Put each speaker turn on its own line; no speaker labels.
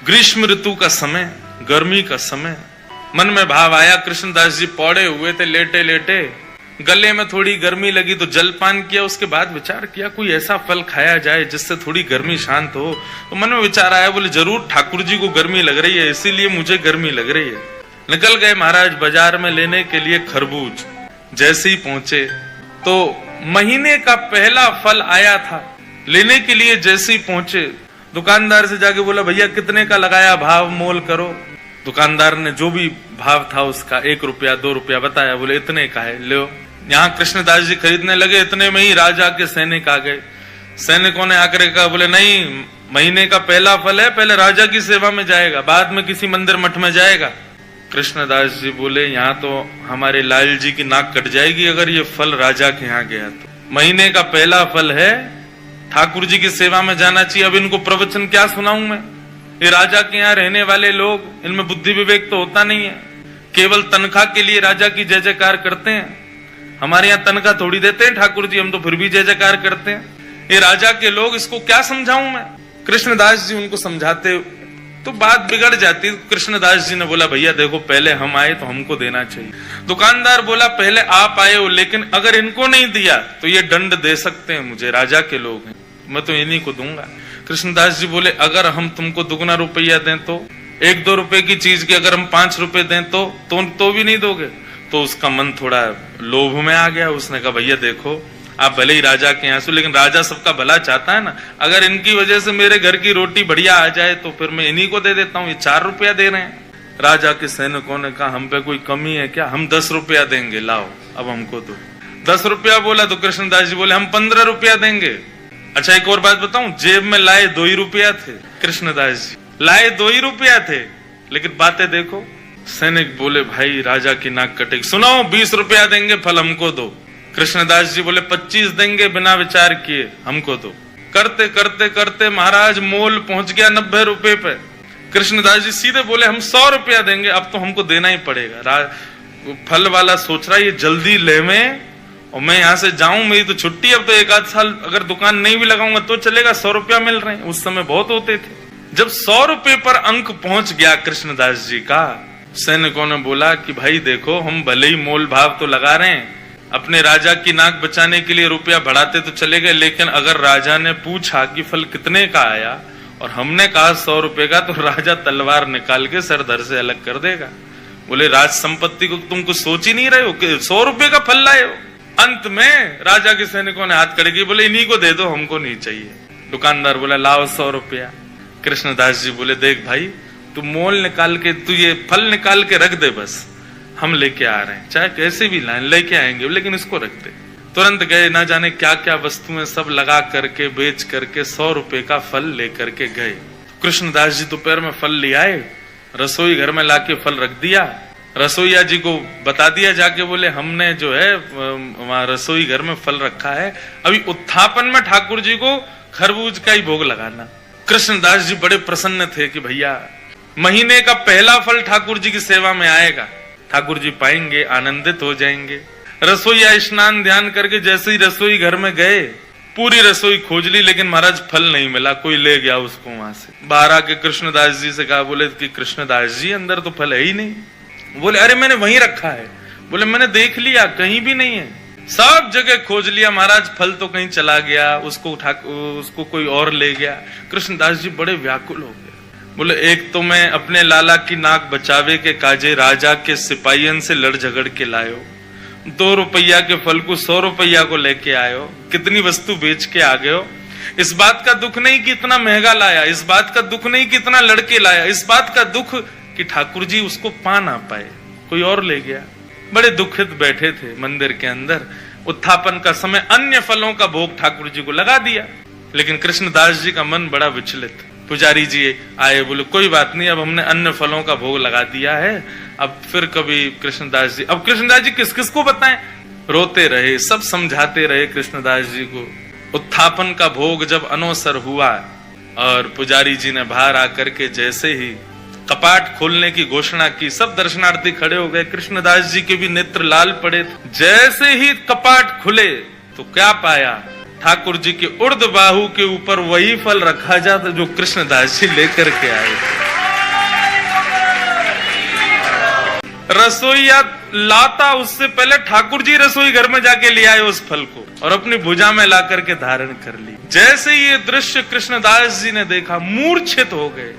ग्रीष्म ऋतु का समय, गर्मी का समय। मन में भाव आया, कृष्णदास जी पौड़े हुए थे लेटे लेटे, गले में थोड़ी गर्मी लगी तो जलपान किया। उसके बाद विचार किया कोई ऐसा फल खाया जाए जिससे थोड़ी गर्मी शांत हो। तो मन में विचार आया, बोले जरूर ठाकुर जी को गर्मी लग रही है, इसीलिए मुझे गर्मी लग रही है। निकल गए महाराज बाजार में लेने के लिए खरबूज। जैसे ही पहुंचे तो महीने का पहला फल आया था। लेने के लिए जैसे ही पहुंचे दुकानदार से जाके बोला भैया कितने का लगाया, भाव मोल करो। दुकानदार ने जो भी भाव था उसका 1 रुपया 2 रुपया बताया। बोले इतने का है, लो। यहाँ कृष्णदास जी खरीदने लगे, इतने में ही राजा के सैनिक आ गए। सैनिकों ने आकर कहा, बोले नहीं, महीने का पहला फल है, पहले राजा की सेवा में जाएगा, बाद में किसी मंदिर मठ में जाएगा। कृष्णदास जी बोले यहाँ तो हमारे लाल जी की नाक कट जाएगी अगर ये फल राजा के यहाँ गया तो। महीने का पहला फल है, ठाकुर जी की सेवा में जाना चाहिए। अब इनको प्रवचन क्या सुनाऊं मैं? ये राजा के यहाँ रहने वाले लोग, इनमें बुद्धि विवेक तो होता नहीं है, केवल तनख्वाह के लिए राजा की जय जयकार करते हैं। हमारे यहाँ तनख्वाह थोड़ी देते हैं ठाकुर जी, हम तो फिर भी जय जयकार करते हैं। ये राजा के लोग, इसको क्या समझाऊं मैं? कृष्णदास जी उनको समझाते तो बात बिगड़ जाती। कृष्णदास जी ने बोला भैया देखो पहले हम आए तो हमको देना चाहिए। दुकानदार बोला पहले आप आए हो, लेकिन अगर इनको नहीं दिया तो ये दंड दे सकते हैं मुझे, राजा के लोग हैं, मैं तो इन्हीं को दूंगा। कृष्णदास जी बोले अगर हम तुमको दुगना रुपया दें तो, 1-2 रुपए की चीज की अगर हम 5 रुपए दें तो भी नहीं दोगे? तो उसका मन थोड़ा लोभ में आ गया। उसने कहा भैया देखो आप भले ही राजा के यहाँ से, लेकिन राजा सबका भला चाहता है ना, अगर इनकी वजह से मेरे घर की रोटी बढ़िया आ जाए तो फिर मैं इन्हीं को दे देता हूँ, ये 4 रुपया दे रहे हैं। राजा के सैनिकों ने कहा हम पे कोई कमी है क्या, हम 10 रुपया देंगे, लाओ अब हमको दो। 10 रुपया बोला तो कृष्णदास जी बोले हम 15 रुपया देंगे। अच्छा एक और बात बताऊं, जेब में लाए 2 ही रुपया थे। कृष्णदास जी लाए 2 ही रुपया थे, लेकिन बातें देखो। सैनिक बोले भाई राजा की नाक कटेगी, सुनाओ 20 रुपया देंगे, फल हमको दो। कृष्णदास जी बोले 25 देंगे, बिना विचार किए हमको दो। करते करते करते महाराज मोल पहुंच गया 90 रुपए पे। कृष्णदास जी सीधे बोले हम 100 रुपया देंगे, अब तो हमको देना ही पड़ेगा। फल वाला सोच रहा है ये जल्दी ले में, और मैं यहाँ से जाऊं, मेरी तो छुट्टी, अब तो 1 आध साल अगर दुकान नहीं भी लगाऊंगा तो चलेगा, 100 रुपया मिल रहे हैं, उस समय बहुत होते थे। जब 100 रुपए पर अंक पहुंच गया कृष्णदास जी का, सैनिकों ने बोला कि भाई देखो हम भले ही मोल भाव तो लगा रहे हैं, अपने राजा की नाक बचाने के लिए रुपया बढ़ाते तो चले गए, लेकिन अगर राजा ने पूछा कि फल कितने का आया और हमने कहा 100 रुपए का, तो राजा तलवार निकाल के सर धर से अलग कर देगा। बोले राज संपत्ति को तुम कुछ सोच ही नहीं रहे हो कि 100 रुपए का फल लाए हो। अंत में राजा के सैनिकों ने हाथ खड़े किए, बोले इन्हीं को दे दो, हमको नहीं चाहिए। दुकानदार बोला लाओ 100 रुपया। कृष्णदास जी बोले देख भाई तू मोल निकाल के, तू ये फल निकाल के रख दे, बस हम लेके आ रहे हैं, चाहे कैसे भी लाएं लेके आएंगे, लेकिन इसको रख दे। तुरंत गए, ना जाने क्या क्या वस्तुएं सब लगा करके बेच करके 100 रुपए का फल लेकर के गए। कृष्णदास जी दोपहर में फल ले आए, रसोई घर में लाके फल रख दिया। रसोईया जी को बता दिया जाके, बोले हमने जो है वहां रसोई घर में फल रखा है, अभी उत्थापन में ठाकुर जी को खरबूज का ही भोग लगाना। कृष्णदास जी बड़े प्रसन्न थे कि भैया महीने का पहला फल ठाकुर जी की सेवा में आएगा, ठाकुर जी पाएंगे, आनंदित हो जाएंगे। रसोईया स्नान ध्यान करके जैसे ही रसोई घर में गए, पूरी रसोई खोज ली, लेकिन महाराज फल नहीं मिला, कोई ले गया उसको वहां से। बाहर आके कृष्णदास जी से कहा, बोले कि कृष्णदास जी अंदर तो फल है ही नहीं। बोले अरे मैंने वहीं रखा है। बोले मैंने देख लिया, कहीं भी नहीं है, सब जगह खोज लिया महाराज, फल तो कहीं चला गया, उसको कोई और ले गया। कृष्णदास जी बड़े व्याकुल हो गए। बोले एक तो मैं अपने लाला की नाक बचावे के काजे राजा के सिपाहियन से लड़ झगड़ के लायो, 2 रुपया के फल को 100 रुपया को लेके आयो, कितनी वस्तु बेच के आ गए हो। इस बात का दुख नहीं कि इतना महंगा लाया, इस बात का दुख नहीं कि इतना लड़के लाया, इस बात का दुख कि ठाकुर जी उसको पा ना पाए, कोई और ले गया। बड़े दुखित बैठे थे मंदिर के अंदर। उत्थापन का समय अन्य फलों का भोग ठाकुर जी को लगा दिया, लेकिन कृष्णदास जी का मन बड़ा विचलित। पुजारी जी आए, बोले कोई बात नहीं, अब हमने अन्य फलों का भोग लगा दिया है, अब फिर कभी कृष्णदास जी, अब कृष्णदास जी किस किस को बताएं। रोते रहे, सब समझाते रहे कृष्णदास जी को। उत्थापन का भोग जब अनोसर हुआ और पुजारी जी ने बाहर आकर के जैसे ही कपाट खोलने की घोषणा की, सब दर्शनार्थी खड़े हो गए। कृष्णदास जी के भी नेत्र लाल पड़े। जैसे ही कपाट खुले तो क्या पाया, ठाकुर जी के उर्ध बाहु के ऊपर वही फल रखा जाता जो कृष्णदास जी लेकर के आए। रसोईया लाता उससे पहले ठाकुर जी रसोई घर में जाके ले आए उस फल को और अपनी भुजा में ला करके धारण कर ली। जैसे ये दृश्य कृष्णदास जी ने देखा, मूर्छित हो गए।